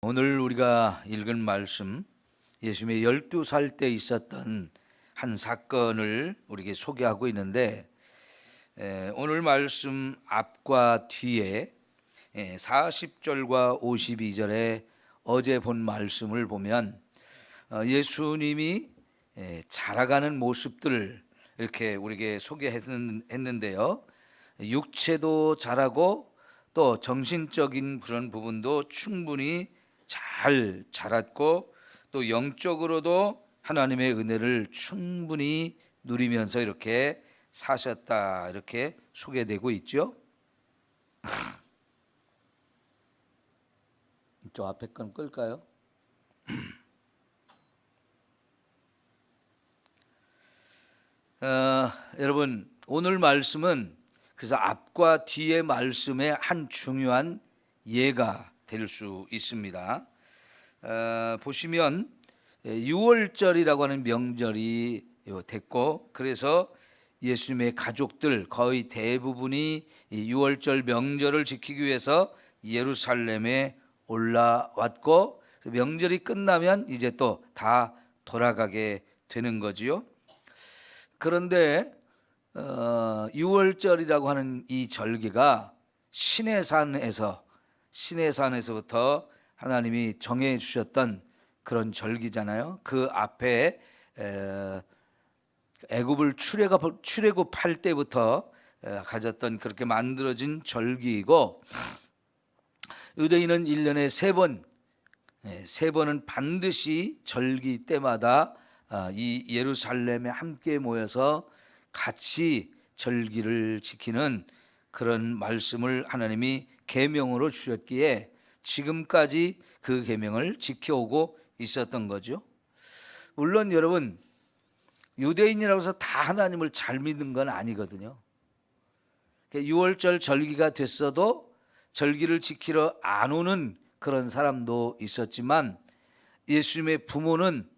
오늘 우리가 읽은 말씀, 예수님의 12살 때 있었던 한 사건을 우리에게 소개하고 있는데, 오늘 말씀 앞과 뒤에 40절과 52절에 어제 본 말씀을 보면 예수님이 자라가는 모습들을 이렇게 우리에게 소개했는데요. 육체도 자라고 또 정신적인 그런 부분도 충분히 잘 자랐고, 또 영적으로도 하나님의 은혜를 충분히 누리면서 이렇게 사셨다, 이렇게 소개되고 있죠. 저 앞에 건 끌까요? 여러분, 오늘 말씀은 그래서 앞과 뒤의 말씀의 한 중요한 예가 될 수 있습니다. 보시면 6월절이라고 하는 명절이 됐고, 그래서 예수님의 가족들 거의 대부분이 이 6월절 명절을 지키기 위해서 예루살렘에 올라왔고, 명절이 끝나면 이제 또 다 돌아가게 되는 거지요. 그런데 6월절이라고 하는 이 절기가 시내산에서부터 하나님이 정해 주셨던 그런 절기잖아요. 그 앞에 애굽을 출애굽할 때부터 가졌던, 그렇게 만들어진 절기이고, 유대인은 1년에 세 번은 반드시 절기 때마다 이 예루살렘에 함께 모여서 같이 절기를 지키는 그런 말씀을 하나님이 계명으로 주셨기에 지금까지 그 계명을 지켜오고 있었던 거죠. 물론 여러분, 유대인이라고 해서 다 하나님을 잘 믿는 건 아니거든요. 6월절 절기가 됐어도 절기를 지키러 안 오는 그런 사람도 있었지만, 예수님의 부모는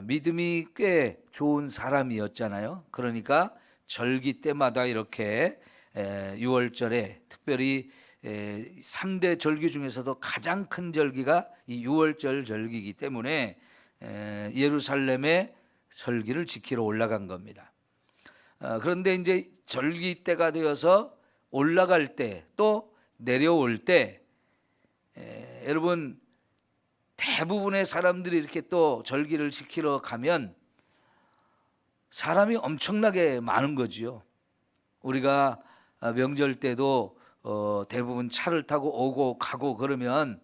믿음이 꽤 좋은 사람이었잖아요. 그러니까 절기 때마다 이렇게 6월절에 특별히 3대 절기 중에서도 가장 큰 절기가 이 6월절 절기이기 때문에 예루살렘에 절기를 지키러 올라간 겁니다. 그런데 이제 절기 때가 되어서 올라갈 때 또 내려올 때, 여러분, 대부분의 사람들이 이렇게 또 절기를 지키러 가면 사람이 엄청나게 많은 거지요. 우리가 명절 때도 대부분 차를 타고 오고 가고 그러면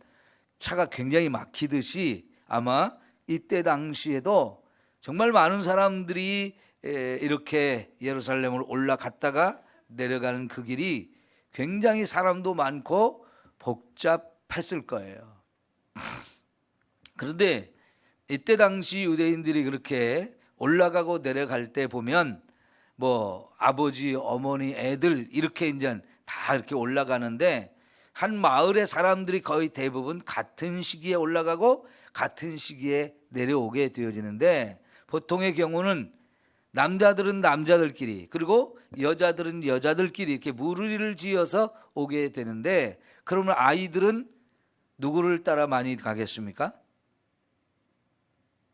차가 굉장히 막히듯이, 아마 이때 당시에도 정말 많은 사람들이 이렇게 예루살렘을 올라갔다가 내려가는 그 길이 굉장히 사람도 많고 복잡했을 거예요. 그런데 이때 당시 유대인들이 그렇게 올라가고 내려갈 때 보면 뭐 아버지, 어머니, 애들 이렇게 이제 다 이렇게 올라가는데, 한 마을의 사람들이 거의 대부분 같은 시기에 올라가고 같은 시기에 내려오게 되어지는데, 보통의 경우는 남자들은 남자들끼리, 그리고 여자들은 여자들끼리 이렇게 무리를 지어서 오게 되는데, 그러면 아이들은 누구를 따라 많이 가겠습니까?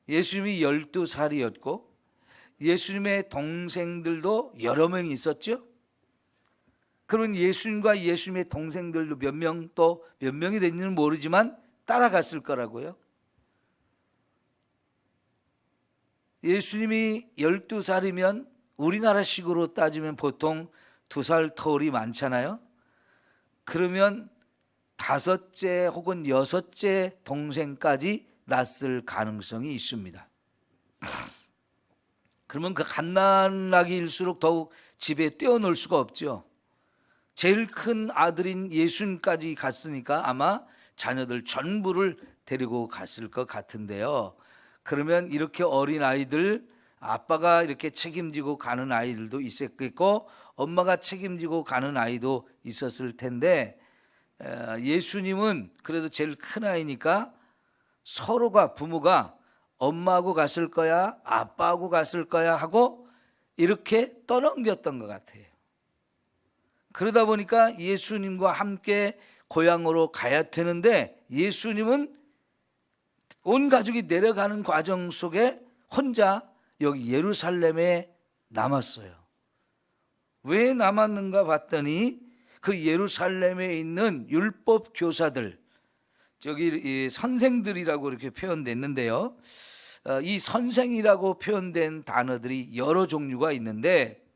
예수님이 12살이었고 예수님의 동생들도 여러 명이 있었죠. 그러면 예수님과 예수님의 동생들도 몇 명이 됐는지는 모르지만 따라갔을 거라고요. 예수님이 12살이면 우리나라식으로 따지면 보통 2살 터울이 많잖아요. 그러면 5째 혹은 6째 동생까지 낳았을 가능성이 있습니다. 그러면 그 갓난아기일수록 더욱 집에 떼어놓을 수가 없죠. 제일 큰 아들인 예수님까지 갔으니까 아마 자녀들 전부를 데리고 갔을 것 같은데요. 그러면 이렇게 어린 아이들, 아빠가 이렇게 책임지고 가는 아이들도 있었겠고 엄마가 책임지고 가는 아이도 있었을 텐데, 예수님은 그래도 제일 큰 아이니까 서로가, 부모가 엄마하고 갔을 거야, 아빠하고 갔을 거야 하고 이렇게 떠넘겼던 것 같아요. 그러다 보니까 예수님과 함께 고향으로 가야 되는데 예수님은 온 가족이 내려가는 과정 속에 혼자 여기 예루살렘에 남았어요. 왜 남았는가 봤더니 그 예루살렘에 있는 율법 교사들, 저기 선생들이라고 이렇게 표현됐는데요. 이 선생이라고 표현된 단어들이 여러 종류가 있는데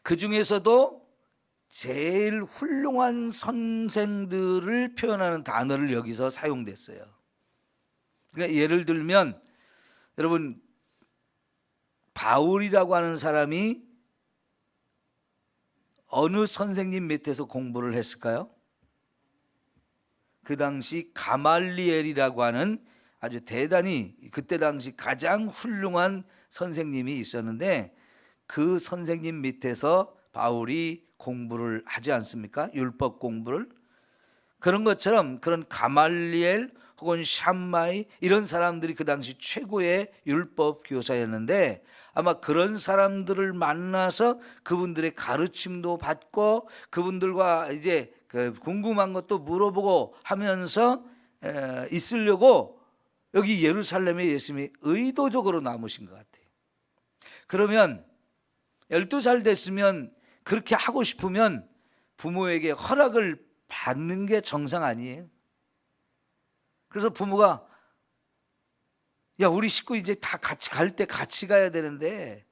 그 중에서도 제일 훌륭한 선생들을 표현하는 단어를 여기서 사용됐어요. 그러니까 예를 들면 여러분, 바울이라고 하는 사람이 어느 선생님 밑에서 공부를 했을까요? 그 당시 가말리엘이라고 하는 아주 대단히 그때 당시 가장 훌륭한 선생님이 있었는데 그 선생님 밑에서 바울이 공부를 하지 않습니까? 율법 공부를. 그런 것처럼 그런 가말리엘 혹은 샴마이 이런 사람들이 그 당시 최고의 율법 교사였는데 아마 그런 사람들을 만나서 그분들의 가르침도 받고 그분들과 이제 그 궁금한 것도 물어보고 하면서 있으려고 여기 예루살렘에 예수님이 의도적으로 남으신 것 같아요. 그러면 12살 됐으면 그렇게 하고 싶으면 부모에게 허락을 받는 게 정상 아니에요? 그래서 부모가 야, 우리 식구 이제 다 같이 갈 때 같이 가야 되는데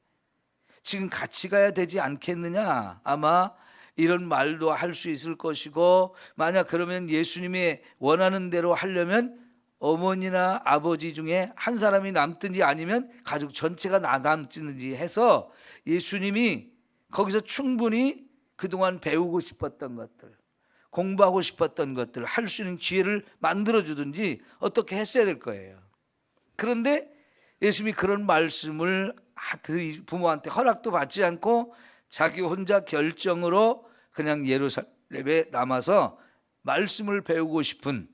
지금 같이 가야 되지 않겠느냐, 아마 이런 말도 할 수 있을 것이고, 만약 그러면 예수님이 원하는 대로 하려면 어머니나 아버지 중에 한 사람이 남든지 아니면 가족 전체가 남든지 해서 예수님이 거기서 충분히 그동안 배우고 싶었던 것들, 공부하고 싶었던 것들 할 수 있는 기회를 만들어주든지 어떻게 했어야 될 거예요. 그런데 예수님이 그런 말씀을 부모한테 허락도 받지 않고 자기 혼자 결정으로 그냥 예루살렘에 남아서 말씀을 배우고 싶은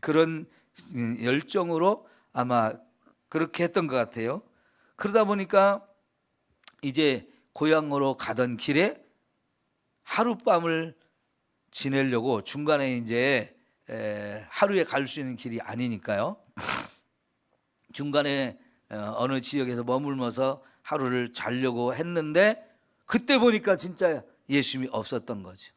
그런 열정으로 아마 그렇게 했던 것 같아요. 그러다 보니까 이제 고향으로 가던 길에 하룻밤을 지내려고, 중간에 이제 하루에 갈 수 있는 길이 아니니까요, 중간에 어느 지역에서 머물면서 하루를 자려고 했는데 그때 보니까 진짜 예수님이 없었던 거죠.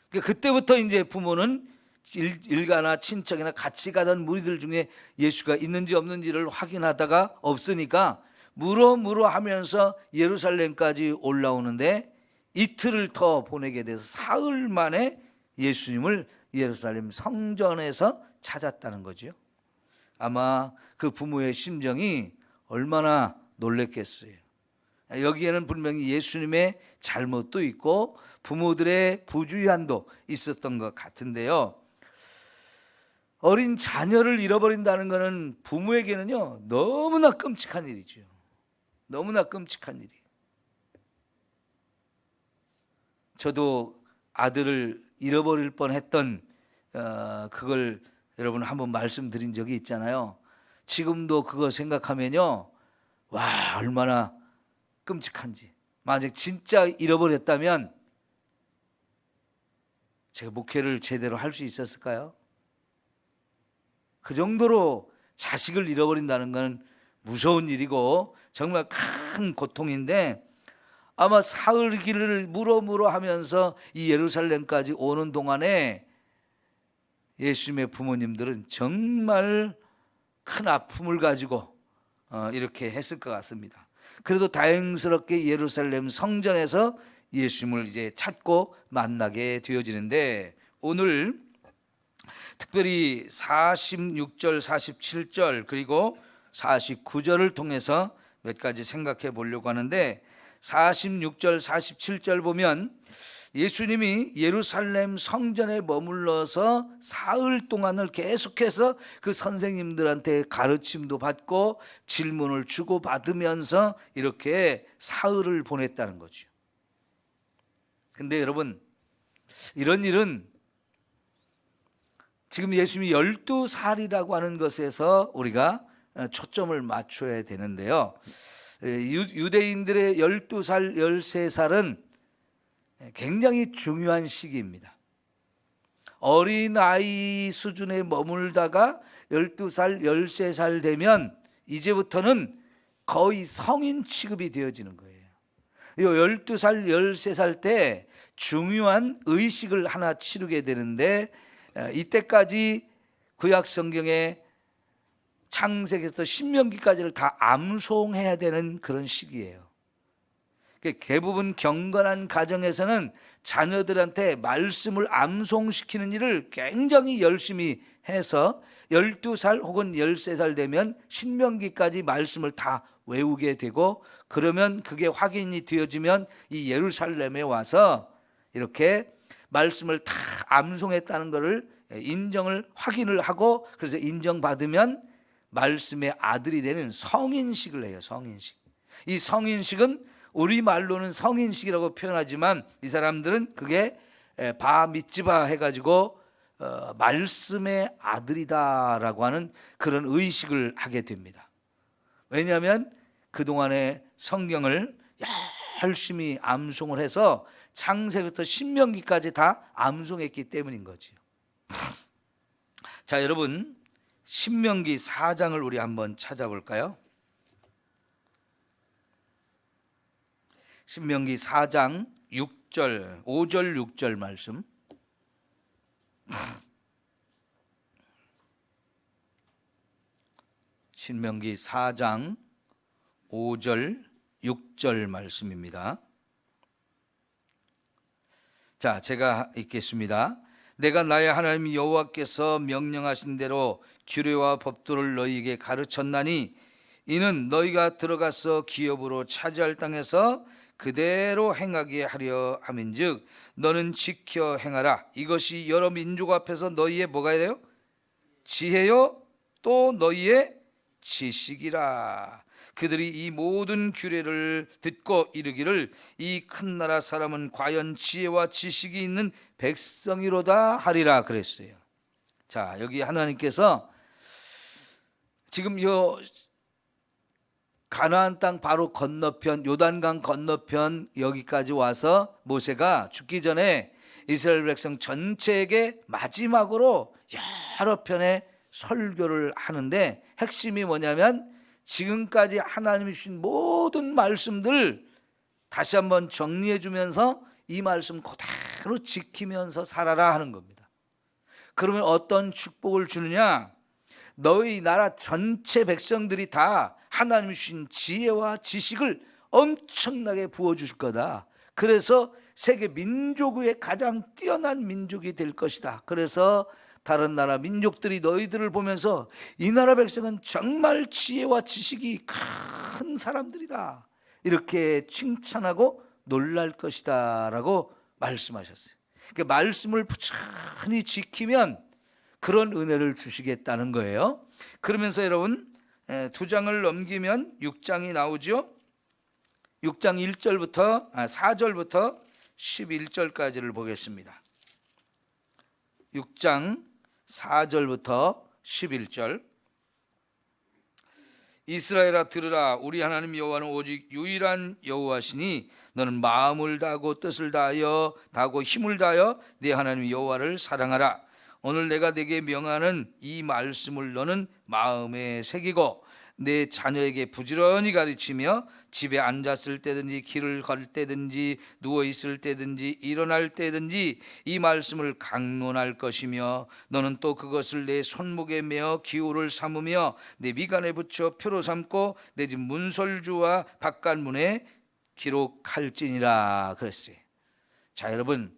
그러니까 그때부터 이제 부모는 일가나 친척이나 같이 가던 무리들 중에 예수가 있는지 없는지를 확인하다가 없으니까 물어 하면서 예루살렘까지 올라오는데 이틀을 더 보내게 돼서 사흘 만에 예수님을 예루살렘 성전에서 찾았다는 거죠. 아마 그 부모의 심정이 얼마나 놀랬겠어요. 여기에는 분명히 예수님의 잘못도 있고 부모들의 부주의함도 있었던 것 같은데요. 어린 자녀를 잃어버린다는 것은 부모에게는요 너무나 끔찍한 일이죠. 너무나 끔찍한 일이. 저도 아들을 잃어버릴 뻔했던 그걸 여러분 한번 말씀드린 적이 있잖아요. 지금도 그거 생각하면요, 와, 얼마나 끔찍한지. 만약 진짜 잃어버렸다면 제가 목회를 제대로 할 수 있었을까요? 그 정도로 자식을 잃어버린다는 건 무서운 일이고 정말 큰 고통인데, 아마 사흘 길을 물어 하면서 이 예루살렘까지 오는 동안에 예수님의 부모님들은 정말 큰 아픔을 가지고 이렇게 했을 것 같습니다. 그래도 다행스럽게 예루살렘 성전에서 예수님을 이제 찾고 만나게 되어지는데, 오늘 특별히 46절, 47절 그리고 49절을 통해서 몇 가지 생각해 보려고 하는데, 46절, 47절 보면 예수님이 예루살렘 성전에 머물러서 사흘 동안을 계속해서 그 선생님들한테 가르침도 받고 질문을 주고받으면서 이렇게 사흘을 보냈다는 거죠. 근데 여러분, 이런 일은 지금 예수님이 12살이라고 하는 것에서 우리가 초점을 맞춰야 되는데요. 유대인들의 12살, 13살은 굉장히 중요한 시기입니다. 어린아이 수준에 머물다가 12살, 13살 되면 이제부터는 거의 성인 취급이 되어지는 거예요. 이 12살, 13살 때 중요한 의식을 하나 치르게 되는데, 이때까지 구약 성경에 창세기부터 신명기까지를 다 암송해야 되는 그런 시기예요. 대부분 경건한 가정에서는 자녀들한테 말씀을 암송시키는 일을 굉장히 열심히 해서 12살 혹은 13살 되면 신명기까지 말씀을 다 외우게 되고, 그러면 그게 확인이 되어지면 이 예루살렘에 와서 이렇게 말씀을 다 암송했다는 것을 인정을 확인을 하고, 그래서 인정받으면 말씀의 아들이 되는 성인식을 해요. 성인식. 이 성인식은 우리말로는 성인식이라고 표현하지만 이 사람들은 그게 바 미츠바 해가지고 말씀의 아들이다라고 하는 그런 의식을 하게 됩니다. 왜냐하면 그동안에 성경을 열심히 암송을 해서 창세부터 신명기까지 다 암송했기 때문인 거죠. 자, 여러분, 신명기 4장을 우리 한번 찾아볼까요? 신명기 4장 6절, 5절 6절 말씀. 신명기 4장 5절 6절 말씀입니다. 자, 제가 읽겠습니다. 내가 나의 하나님 여호와께서 명령하신 대로 규례와 법도를 너희에게 가르쳤나니 이는 너희가 들어가서 기업으로 차지할 땅에서 그대로 행하게 하려 함인즉 너는 지켜 행하라. 이것이 여러 민족 앞에서 너희의 뭐가 돼요? 지혜요 또 너희의 지식이라. 그들이 이 모든 규례를 듣고 이르기를 이 큰 나라 사람은 과연 지혜와 지식이 있는 백성이로다 하리라 그랬어요. 자, 여기 하나님께서 지금 요 가나안 땅 바로 건너편, 요단강 건너편 여기까지 와서 모세가 죽기 전에 이스라엘 백성 전체에게 마지막으로 여러 편의 설교를 하는데, 핵심이 뭐냐면 지금까지 하나님이 주신 모든 말씀들 다시 한번 정리해 주면서 이 말씀 그대로 지키면서 살아라 하는 겁니다. 그러면 어떤 축복을 주느냐? 너희 나라 전체 백성들이 다 하나님이 주신 지혜와 지식을 엄청나게 부어주실 거다. 그래서 세계 민족의 가장 뛰어난 민족이 될 것이다. 그래서 다른 나라 민족들이 너희들을 보면서 이 나라 백성은 정말 지혜와 지식이 큰 사람들이다, 이렇게 칭찬하고 놀랄 것이다 라고 말씀하셨어요. 그러니까 말씀을 부지런히 지키면 그런 은혜를 주시겠다는 거예요. 그러면서 여러분, 두 장을 넘기면 6장이 나오죠. 6장 4절부터 11절까지를 보겠습니다. 6장 4절부터 11절. 이스라엘아 들으라. 우리 하나님 여호와는 오직 유일한 여호와시니 너는 마음을 다하고 뜻을 다하고 힘을 다하여 네 하나님 여호와를 사랑하라. 오늘 내가 네게 명하는 이 말씀을 너는 마음에 새기고 내 자녀에게 부지런히 가르치며 집에 앉았을 때든지 길을 걸 때든지 누워 있을 때든지 일어날 때든지 이 말씀을 강론할 것이며 너는 또 그것을 내 손목에 메어 기호를 삼으며 내 미간에 붙여 표로 삼고 내 집 문설주와 바깥문에 기록할지니라 그랬어요. 자, 여러분,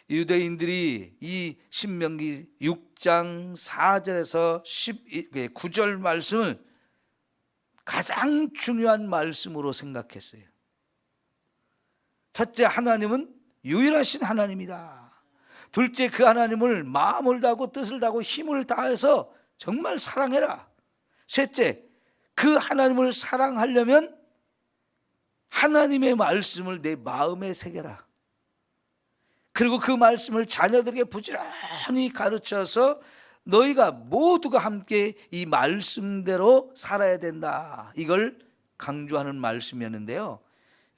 유대인들이 이 신명기 6장 4절에서 9절 말씀을 가장 중요한 말씀으로 생각했어요. 첫째, 하나님은 유일하신 하나님이다. 둘째, 그 하나님을 마음을 다하고 뜻을 다하고 힘을 다해서 정말 사랑해라. 셋째, 그 하나님을 사랑하려면 하나님의 말씀을 내 마음에 새겨라. 그리고 그 말씀을 자녀들에게 부지런히 가르쳐서 너희가 모두가 함께 이 말씀대로 살아야 된다, 이걸 강조하는 말씀이었는데요.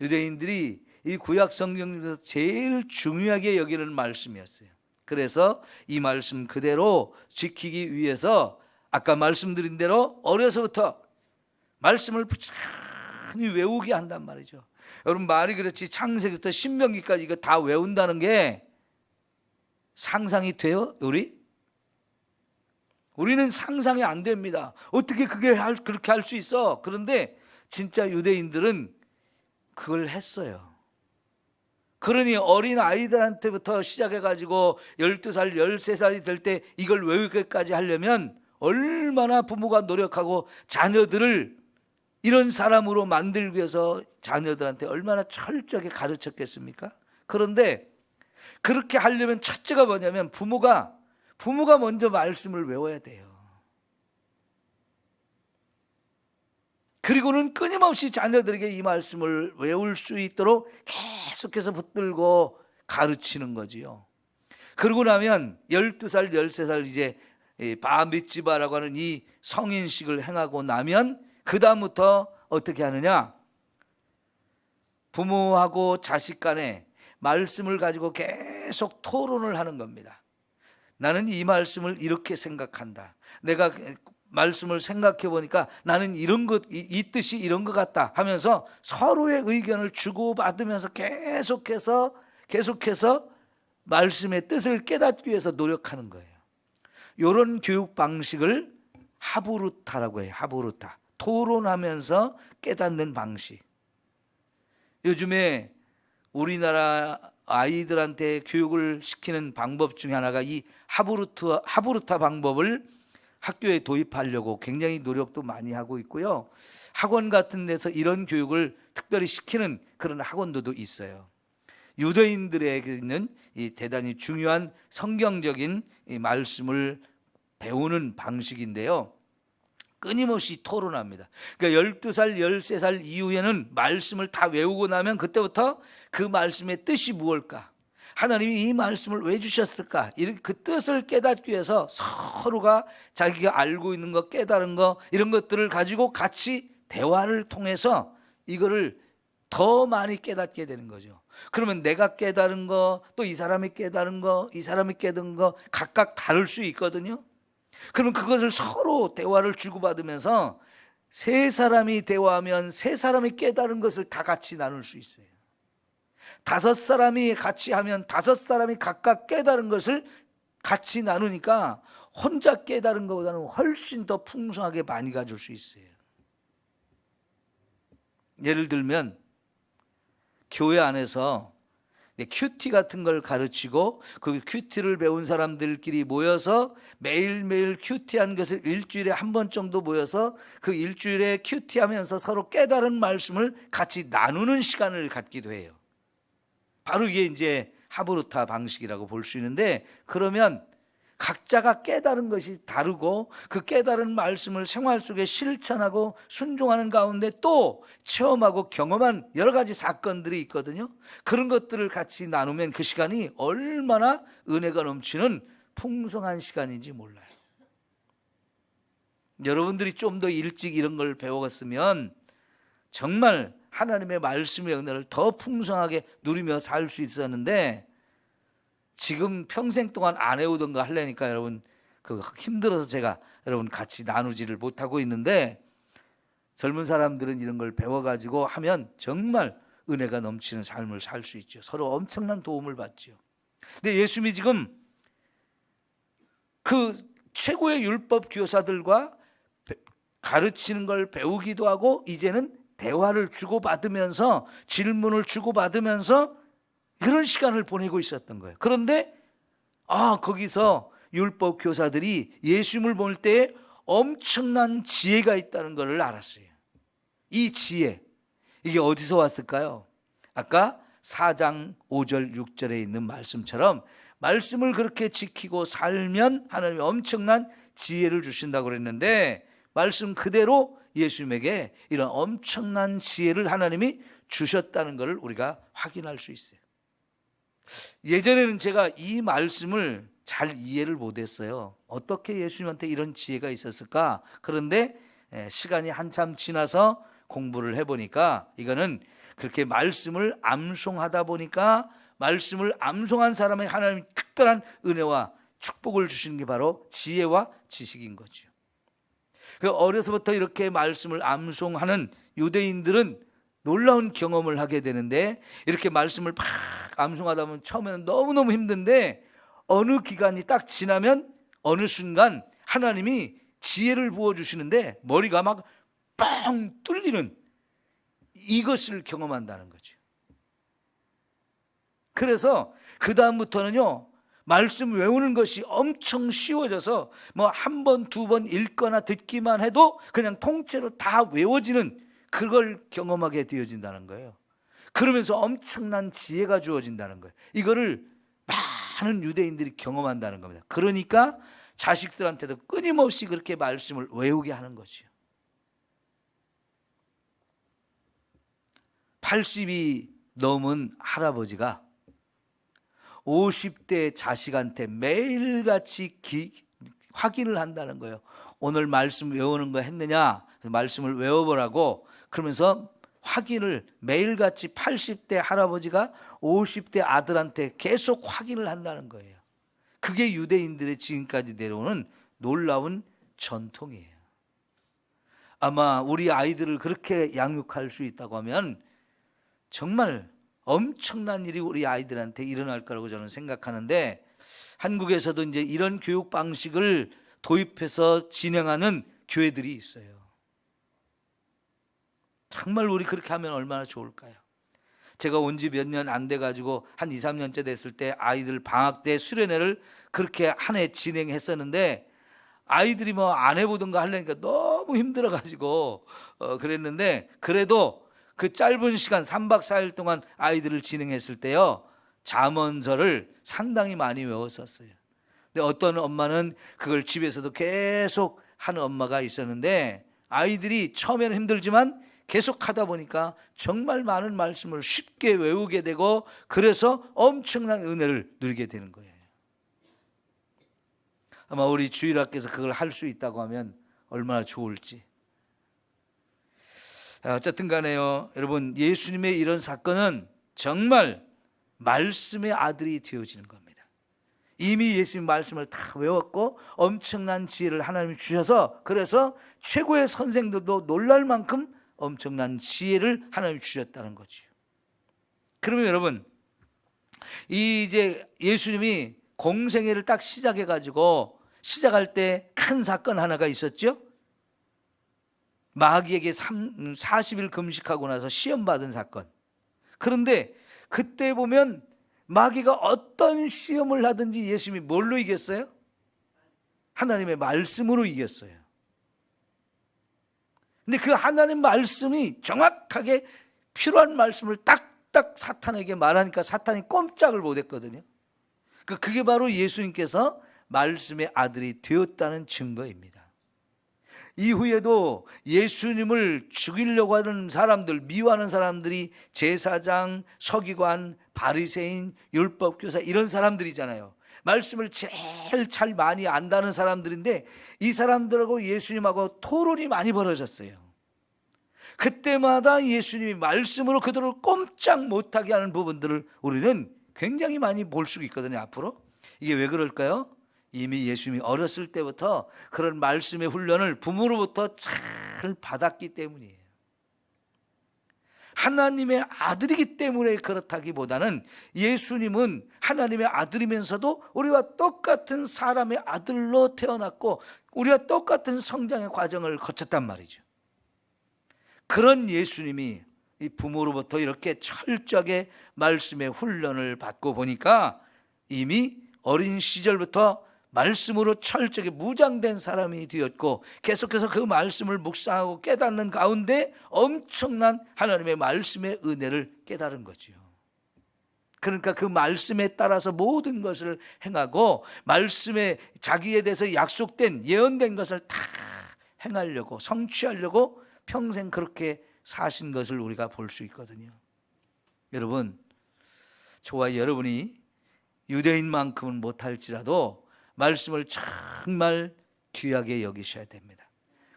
유대인들이 이 구약 성경에서 제일 중요하게 여기는 말씀이었어요. 그래서 이 말씀 그대로 지키기 위해서 아까 말씀드린 대로 어려서부터 말씀을 부지런히 외우게 한단 말이죠. 여러분, 말이 그렇지 창세기부터 신명기까지 이거 다 외운다는 게 상상이 돼요? 우리는 상상이 안 됩니다. 어떻게 그렇게 할 수 있어? 그런데 진짜 유대인들은 그걸 했어요. 그러니 어린 아이들한테부터 시작해가지고 12살, 13살이 될 때 이걸 외우기까지 하려면 얼마나 부모가 노력하고 자녀들을 이런 사람으로 만들기 위해서 자녀들한테 얼마나 철저하게 가르쳤겠습니까? 그런데 그렇게 하려면 첫째가 뭐냐면 부모가 먼저 말씀을 외워야 돼요. 그리고는 끊임없이 자녀들에게 이 말씀을 외울 수 있도록 계속해서 붙들고 가르치는 거지요. 그러고 나면 12살, 13살 이제 바미츠바라고 하는 이 성인식을 행하고 나면 그 다음부터 어떻게 하느냐? 부모하고 자식 간에 말씀을 가지고 계속 토론을 하는 겁니다. 나는 이 말씀을 이렇게 생각한다. 내가 말씀을 생각해 보니까 나는 이 뜻이 이런 것 같다 하면서 서로의 의견을 주고받으면서 계속해서 말씀의 뜻을 깨닫기 위해서 노력하는 거예요. 이런 교육 방식을 하부루타라고 해요. 하부루타. 토론하면서 깨닫는 방식. 요즘에 우리나라 아이들한테 교육을 시키는 방법 중에 하나가 이 하부루타 방법을 학교에 도입하려고 굉장히 노력도 많이 하고 있고요. 학원 같은 데서 이런 교육을 특별히 시키는 그런 학원들도 있어요. 유대인들에게는 이 대단히 중요한 성경적인 이 말씀을 배우는 방식인데요. 끊임없이 토론합니다. 그러니까 12살, 13살 이후에는 말씀을 다 외우고 나면 그때부터 그 말씀의 뜻이 무엇일까? 하나님이 이 말씀을 왜 주셨을까? 그 뜻을 깨닫기 위해서 서로가 자기가 알고 있는 것, 깨달은 것, 이런 것들을 가지고 같이 대화를 통해서 이거를 더 많이 깨닫게 되는 거죠. 그러면 내가 깨달은 거, 또 이 사람이 깨달은 거, 이 사람이 깨달은 거 각각 다를 수 있거든요. 그러면 그것을 서로 대화를 주고받으면서 세 사람이 대화하면 세 사람이 깨달은 것을 다 같이 나눌 수 있어요. 5사람이 같이 하면 5사람이 각각 깨달은 것을 같이 나누니까 혼자 깨달은 것보다는 훨씬 더 풍성하게 많이 가질 수 있어요. 예를 들면 교회 안에서 큐티 같은 걸 가르치고 그 큐티를 배운 사람들끼리 모여서 매일매일 큐티하는 것을 일주일에 한 번 정도 모여서 그 일주일에 큐티하면서 서로 깨달은 말씀을 같이 나누는 시간을 갖기도 해요. 바로 이게 이제 하부루타 방식이라고 볼 수 있는데, 그러면 각자가 깨달은 것이 다르고 그 깨달은 말씀을 생활 속에 실천하고 순종하는 가운데 또 체험하고 경험한 여러 가지 사건들이 있거든요. 그런 것들을 같이 나누면 그 시간이 얼마나 은혜가 넘치는 풍성한 시간인지 몰라요. 여러분들이 좀 더 일찍 이런 걸 배웠으면 정말 하나님의 말씀의 은혜를 더 풍성하게 누리며 살 수 있었는데, 지금 평생 동안 안 해오던 거 하려니까 여러분 힘들어서 제가 여러분 같이 나누지를 못하고 있는데, 젊은 사람들은 이런 걸 배워가지고 하면 정말 은혜가 넘치는 삶을 살 수 있죠. 서로 엄청난 도움을 받죠. 근데 예수님이 지금 그 최고의 율법 교사들과 가르치는 걸 배우기도 하고 이제는 대화를 주고받으면서 질문을 주고받으면서 그런 시간을 보내고 있었던 거예요. 그런데 거기서 율법 교사들이 예수님을 볼 때 엄청난 지혜가 있다는 것을 알았어요. 이 지혜, 이게 어디서 왔을까요? 아까 4장 5절 6절에 있는 말씀처럼 말씀을 그렇게 지키고 살면 하나님이 엄청난 지혜를 주신다고 그랬는데, 말씀 그대로 예수님에게 이런 엄청난 지혜를 하나님이 주셨다는 것을 우리가 확인할 수 있어요. 예전에는 제가 이 말씀을 잘 이해를 못했어요. 어떻게 예수님한테 이런 지혜가 있었을까? 그런데 시간이 한참 지나서 공부를 해보니까 이거는 그렇게 말씀을 암송하다 보니까 말씀을 암송한 사람에게 하나님이 특별한 은혜와 축복을 주시는 게 바로 지혜와 지식인 거죠. 어려서부터 이렇게 말씀을 암송하는 유대인들은 놀라운 경험을 하게 되는데, 이렇게 말씀을 막 암송하다 보면 처음에는 너무너무 힘든데 어느 기간이 딱 지나면 어느 순간 하나님이 지혜를 부어주시는데 머리가 막 뻥 뚫리는, 이것을 경험한다는 거죠. 그래서 그 다음부터는요, 말씀 외우는 것이 엄청 쉬워져서 뭐 한 번, 두 번 읽거나 듣기만 해도 그냥 통째로 다 외워지는, 그걸 경험하게 되어진다는 거예요. 그러면서 엄청난 지혜가 주어진다는 거예요. 이거를 많은 유대인들이 경험한다는 겁니다. 그러니까 자식들한테도 끊임없이 그렇게 말씀을 외우게 하는 거죠. 80이 넘은 할아버지가 50대 자식한테 매일같이 확인을 한다는 거예요. 오늘 말씀 외우는 거 했느냐? 그래서 말씀을 외워보라고, 그러면서 확인을 매일같이 80대 할아버지가 50대 아들한테 계속 확인을 한다는 거예요. 그게 유대인들의 지금까지 내려오는 놀라운 전통이에요. 아마 우리 아이들을 그렇게 양육할 수 있다고 하면 정말 엄청난 일이 우리 아이들한테 일어날 거라고 저는 생각하는데, 한국에서도 이제 이런 교육 방식을 도입해서 진행하는 교회들이 있어요. 정말 우리 그렇게 하면 얼마나 좋을까요? 제가 온 지 몇 년 안 돼가지고 한 2, 3년째 됐을 때 아이들 방학 때 수련회를 그렇게 한 해 진행했었는데, 아이들이 뭐 안 해보던가 하려니까 너무 힘들어가지고 그랬는데, 그래도 그 짧은 시간 3박 4일 동안 아이들을 진행했을 때요, 잠언서를 상당히 많이 외웠었어요. 근데 어떤 엄마는 그걸 집에서도 계속 하는 엄마가 있었는데, 아이들이 처음에는 힘들지만 계속 하다 보니까 정말 많은 말씀을 쉽게 외우게 되고, 그래서 엄청난 은혜를 누리게 되는 거예요. 아마 우리 주일학교에서 그걸 할 수 있다고 하면 얼마나 좋을지. 어쨌든 간에요, 여러분, 예수님의 이런 사건은 정말 말씀의 아들이 되어지는 겁니다. 이미 예수님 말씀을 다 외웠고 엄청난 지혜를 하나님이 주셔서, 그래서 최고의 선생들도 놀랄 만큼 엄청난 지혜를 하나님이 주셨다는 거죠. 그러면 여러분, 이제 예수님이 공생애를 딱 시작해가지고 시작할 때 큰 사건 하나가 있었죠. 마귀에게 40일 금식하고 나서 시험 받은 사건. 그런데 그때 보면 마귀가 어떤 시험을 하든지 예수님이 뭘로 이겼어요? 하나님의 말씀으로 이겼어요. 근데 그 하나님 말씀이 정확하게 필요한 말씀을 딱딱 사탄에게 말하니까 사탄이 꼼짝을 못했거든요. 그게 바로 예수님께서 말씀의 아들이 되었다는 증거입니다. 이후에도 예수님을 죽이려고 하는 사람들, 미워하는 사람들이 제사장, 서기관, 바리새인, 율법교사, 이런 사람들이잖아요. 말씀을 제일 잘 많이 안다는 사람들인데, 이 사람들하고 예수님하고 토론이 많이 벌어졌어요. 그때마다 예수님이 말씀으로 그들을 꼼짝 못하게 하는 부분들을 우리는 굉장히 많이 볼 수 있거든요. 앞으로 이게 왜 그럴까요? 이미 예수님이 어렸을 때부터 그런 말씀의 훈련을 부모로부터 잘 받았기 때문이에요. 하나님의 아들이기 때문에 그렇다기보다는, 예수님은 하나님의 아들이면서도 우리와 똑같은 사람의 아들로 태어났고 우리와 똑같은 성장의 과정을 거쳤단 말이죠. 그런 예수님이 이 부모로부터 이렇게 철저하게 말씀의 훈련을 받고 보니까 이미 어린 시절부터 말씀으로 철저하게 무장된 사람이 되었고, 계속해서 그 말씀을 묵상하고 깨닫는 가운데 엄청난 하나님의 말씀의 은혜를 깨달은 거죠. 그러니까 그 말씀에 따라서 모든 것을 행하고, 말씀에 자기에 대해서 약속된 예언된 것을 다 행하려고, 성취하려고 평생 그렇게 사신 것을 우리가 볼 수 있거든요. 여러분, 저와 여러분이 유대인만큼은 못할지라도 말씀을 정말 귀하게 여기셔야 됩니다.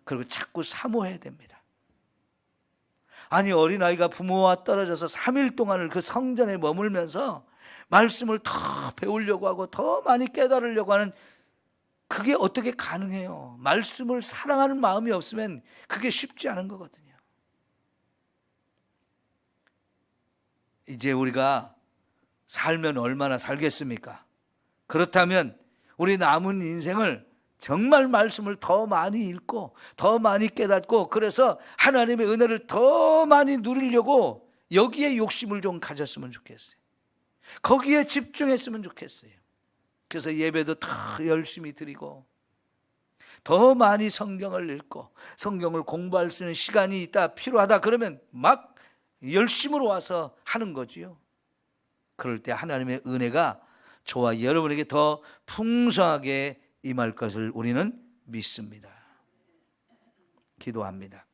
그리고 자꾸 사모해야 됩니다. 아니, 어린아이가 부모와 떨어져서 3일 동안을 그 성전에 머물면서 말씀을 더 배우려고 하고 더 많이 깨달으려고 하는, 그게 어떻게 가능해요? 말씀을 사랑하는 마음이 없으면 그게 쉽지 않은 거거든요. 이제 우리가 살면 얼마나 살겠습니까? 그렇다면 우리 남은 인생을 정말 말씀을 더 많이 읽고 더 많이 깨닫고, 그래서 하나님의 은혜를 더 많이 누리려고 여기에 욕심을 좀 가졌으면 좋겠어요. 거기에 집중했으면 좋겠어요. 그래서 예배도 더 열심히 드리고 더 많이 성경을 읽고 성경을 공부할 수 있는 시간이 있다, 필요하다 그러면 막 열심으로 와서 하는 거지요. 그럴 때 하나님의 은혜가 저와 여러분에게 더 풍성하게 임할 것을 우리는 믿습니다. 기도합니다.